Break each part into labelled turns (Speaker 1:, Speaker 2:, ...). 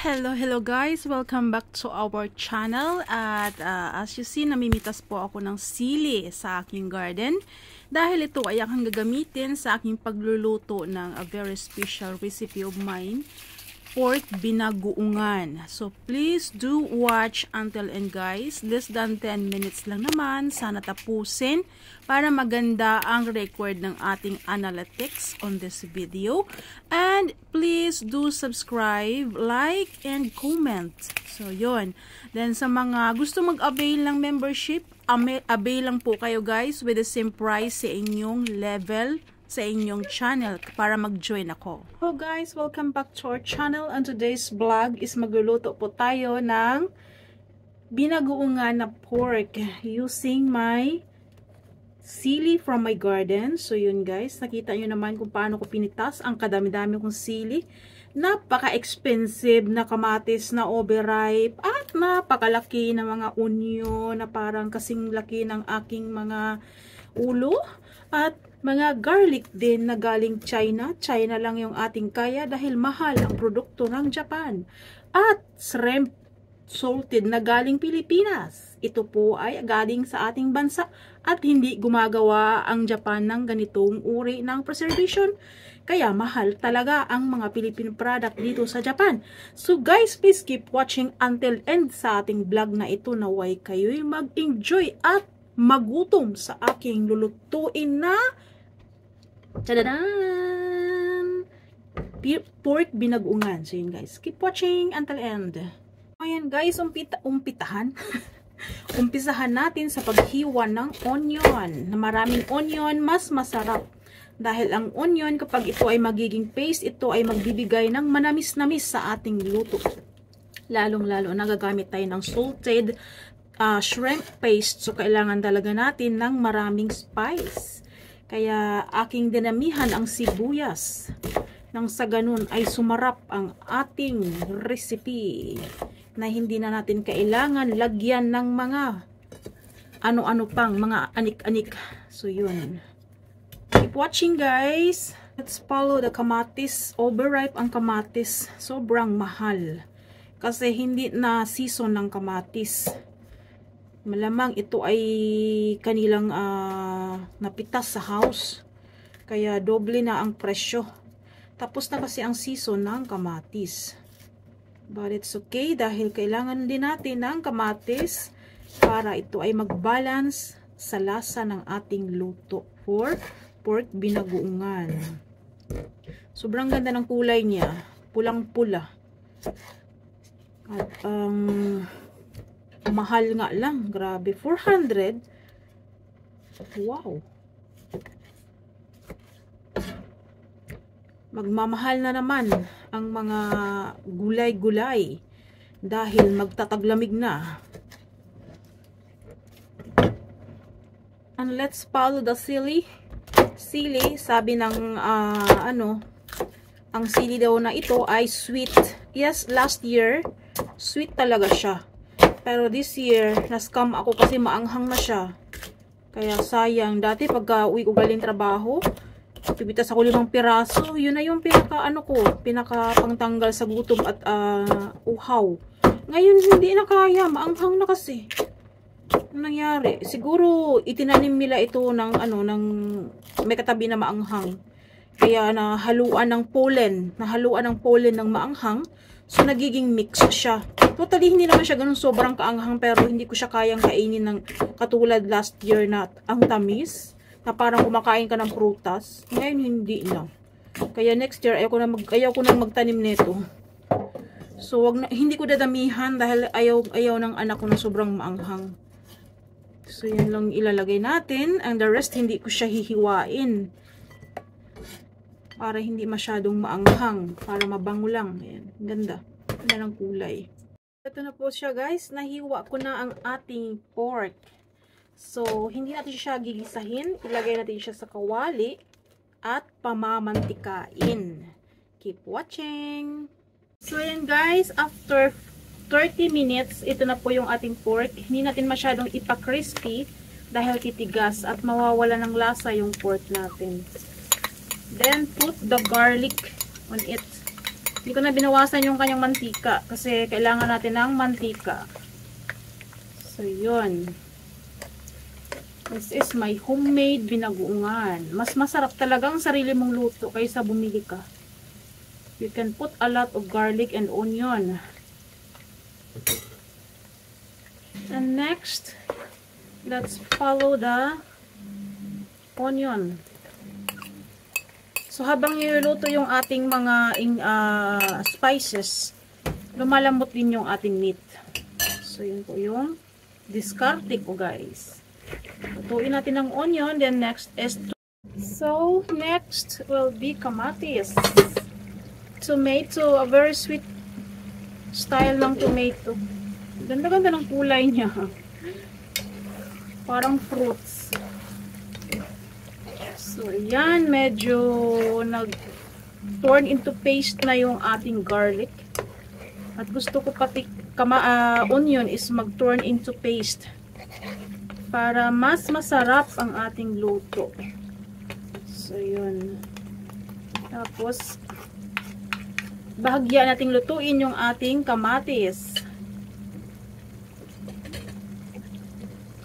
Speaker 1: Hello guys! Welcome back to our channel. At as you see, namimitas po ako ng sili sa aking garden. Dahil ito ay aking gagamitin sa aking pagluluto ng a very special recipe of mine, pork binagoongan. So please do watch until end guys. Less than 10 minutes lang naman. Sana tapusin para maganda ang record ng ating analytics on this video. And please do subscribe, like, and comment. So yun. Then sa mga gusto mag-avail ng membership, avail lang po kayo guys with the same price sa inyong level sa inyong channel para mag-join ako. Hello guys, welcome back to our channel. And today's vlog is magluluto po tayo ng binagoongan na pork using my sili from my garden. So yun guys, nakita nyo naman kung paano ko pinitas ang kadami-dami kong sili. Napaka-expensive na kamatis na overripe at napakalaki na mga onion na parang kasing laki ng aking mga ulo at mga garlic din na galing China. China lang yung ating kaya dahil mahal ang produkto ng Japan. At shrimp salted na galing Pilipinas. Ito po ay galing sa ating bansa at hindi gumagawa ang Japan ng ganitong uri ng preservation. Kaya mahal talaga ang mga Philippine product dito sa Japan. So guys, please keep watching until end sa ating vlog na ito. Naway kayo'y mag-enjoy at magutom sa aking lulutuin na tadadaan! Pork binagoongan. So yun guys, keep watching until end. Ayan guys, umpisahan natin sa paghiwa ng onion. Na maraming onion, mas masarap. Dahil ang onion, kapag ito ay magiging paste, ito ay magbibigay ng manamis-namis sa ating luto. Lalong-lalo, nagagamit tayo ng salted shrimp paste. So kailangan talaga natin ng maraming spice. Kaya aking dinamihan ang sibuyas. Nang sa ganun ay sumarap ang ating recipe. Na hindi na natin kailangan lagyan ng mga ano-ano pang, mga anik-anik. So yun. Keep watching guys. Let's follow the kamatis. Overripe ang kamatis. Sobrang mahal. Kasi hindi na season ng kamatis. Malamang ito ay kanilang napitas sa house. Kaya doble na ang presyo. Tapos na kasi ang season ng kamatis. But it's okay dahil kailangan din natin ng kamatis para ito ay mag-balance sa lasa ng ating luto for pork binagoongan. Sobrang ganda ng kulay niya. Pulang-pula. At mahal nga lang. Grabe. 400. Wow. Magmamahal na naman ang mga gulay-gulay dahil magtataglamig na. And let's follow the sili. Sili, sabi ng ang sili daw na ito ay sweet. Yes, last year, sweet talaga siya. Pero this year, na-scam ako kasi maanghang na siya. Kaya sayang. Dati pagka uwi ko galing trabaho, pipitas ako 5 piraso. Yun na yung pinaka pangtanggal sa gutom at uhaw. Ngayon, hindi na kaya. Maanghang na kasi. Ano nangyari? Siguro, itinanim nila ito ng may katabi na maanghang. Kaya nahaluan ng pollen ng maanghang. So, nagiging mix siya. Totally, hindi naman siya ganun sobrang kaanghang, pero hindi ko siya kayang kainin ng katulad last year na ang tamis, na parang kumakain ka ng prutas. Ngayon, hindi na. Kaya next year, ayaw ko na magtanim nito. So, hindi ko dadamihan dahil ayaw ng anak ko na sobrang maanghang. So, yan lang ilalagay natin. And the rest, hindi ko siya hihiwain. Para hindi masyadong maanghang. Para mabango lang. Ayan. Ganda. Ganda ng kulay. Ito na po siya guys. Nahiwa ko na ang ating pork. So, hindi natin siya gigisahin. Ilagay natin siya sa kawali. At pamamantikain. Keep watching. So, ayan guys. After 30 minutes, ito na po yung ating pork. Hindi natin masyadong ipa-crispy dahil titigas at mawawala ng lasa yung pork natin. Then, put the garlic on it. Hindi ko na binawasan yung kanyang mantika kasi kailangan natin ng mantika. So, yun. This is my homemade binagoongan. Mas masarap talaga ang sarili mong luto kaysa bumili ka. You can put a lot of garlic and onion. And next, let's follow the onion. So, habang niluluto yung ating mga spices, lumalambot din yung ating meat. So, yun po yung diskarte ko, guys. Lutuin natin ang onion. Then, next is so, next will be kamatis. Tomato, a very sweet style ng tomato. Ganda-ganda ng kulay niya. Parang fruits. So, yan. Medyo nag-turn into paste na yung ating garlic. At gusto ko pati onion is mag-turn into paste. Para mas masarap ang ating luto. So, yun. Tapos, bahagya nating lutuin yung ating kamatis.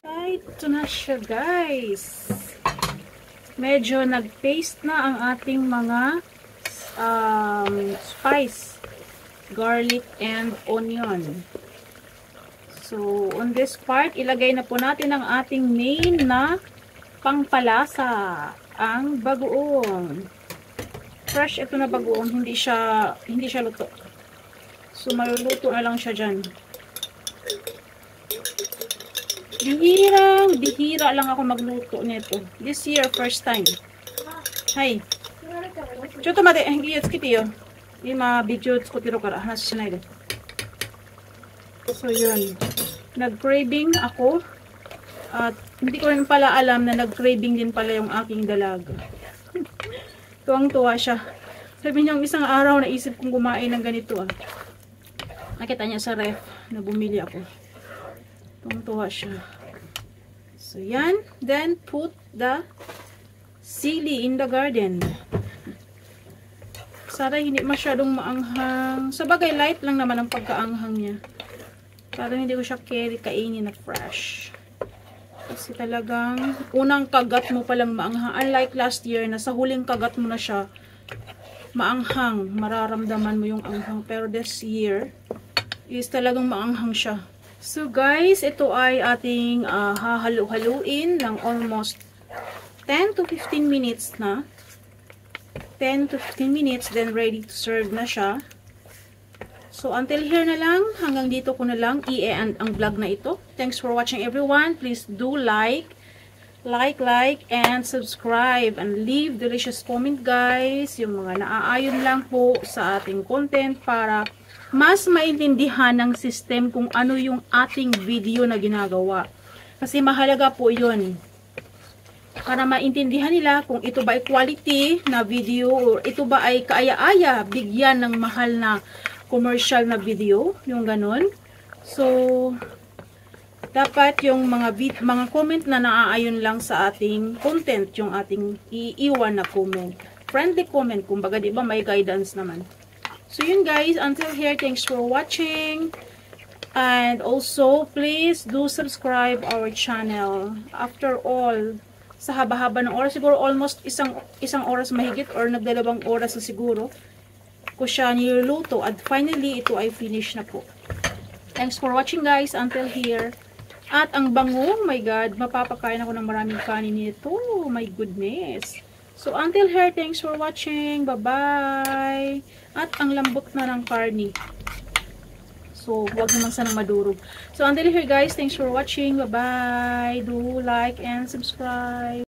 Speaker 1: Ay, ito na siya, guys. Medyo nag-paste na ang ating mga spice, garlic and onion. So, on this part, ilagay na po natin ang ating main na pangpalasa, ang bagoong. Fresh ito na bagoong, hindi siya luto. So, maluluto na lang siya dyan. Bihira lang ako magluto nito. This year, first time. Hi. Choto made, hindi yatsuki yo. Ima, video tsukotiro kara, hanashi shinai de. So, yun. Nag-craving ako. At hindi ko rin pala alam na nag-craving din pala yung aking dalaga. Tuwang-tuwa siya. Sabi niya, isang araw naisip kong kumain ng ganito. Nakita niya sa ref na bumili ako. Tuwang-tuwa siya. So, yan. Then, put the sili in the garden. Sana hindi masyadong maanghang. Sa bagay, light lang naman ang pagkaanghang niya. Para hindi ko siya kainin na fresh. Kasi talagang unang kagat mo palang maanghang. Unlike last year na sa huling kagat mo na siya, maanghang. Mararamdaman mo yung anghang. Pero this year, is talagang maanghang siya. So guys, ito ay ating hahalu-haluin ng almost 10 to 15 minutes na. 10 to 15 minutes, then ready to serve na siya. So until here na lang, hanggang dito ko na lang i-end ang vlog na ito. Thanks for watching everyone. Please do like, and subscribe, and leave delicious comment guys. Yung mga naaayon lang po sa ating content para mas maintindihan ng system kung ano yung ating video na ginagawa. Kasi mahalaga po yun. Para maintindihan nila kung ito ba ay quality na video o ito ba ay kaaya-aya bigyan ng mahal na commercial na video. Yung ganun. So, dapat yung mga comment na naaayon lang sa ating content, yung ating iiwan na comment. Friendly comment, kumbaga, di ba may guidance naman. So yun guys, until here, thanks for watching. And also, please do subscribe our channel. After all, sa haba-haba ng oras, siguro almost isang oras mahigit or nagdalawang oras na siguro ko siya niluluto. At finally, ito ay finish na po. Thanks for watching guys, until here. At ang bango, my God, mapapakain ako ng maraming kanin nito. My goodness. So, until here, thanks for watching. Bye-bye. At ang lambot na ng karni. So, huwag naman sanang madurog. So, until here, guys, thanks for watching. Bye-bye. Do like and subscribe.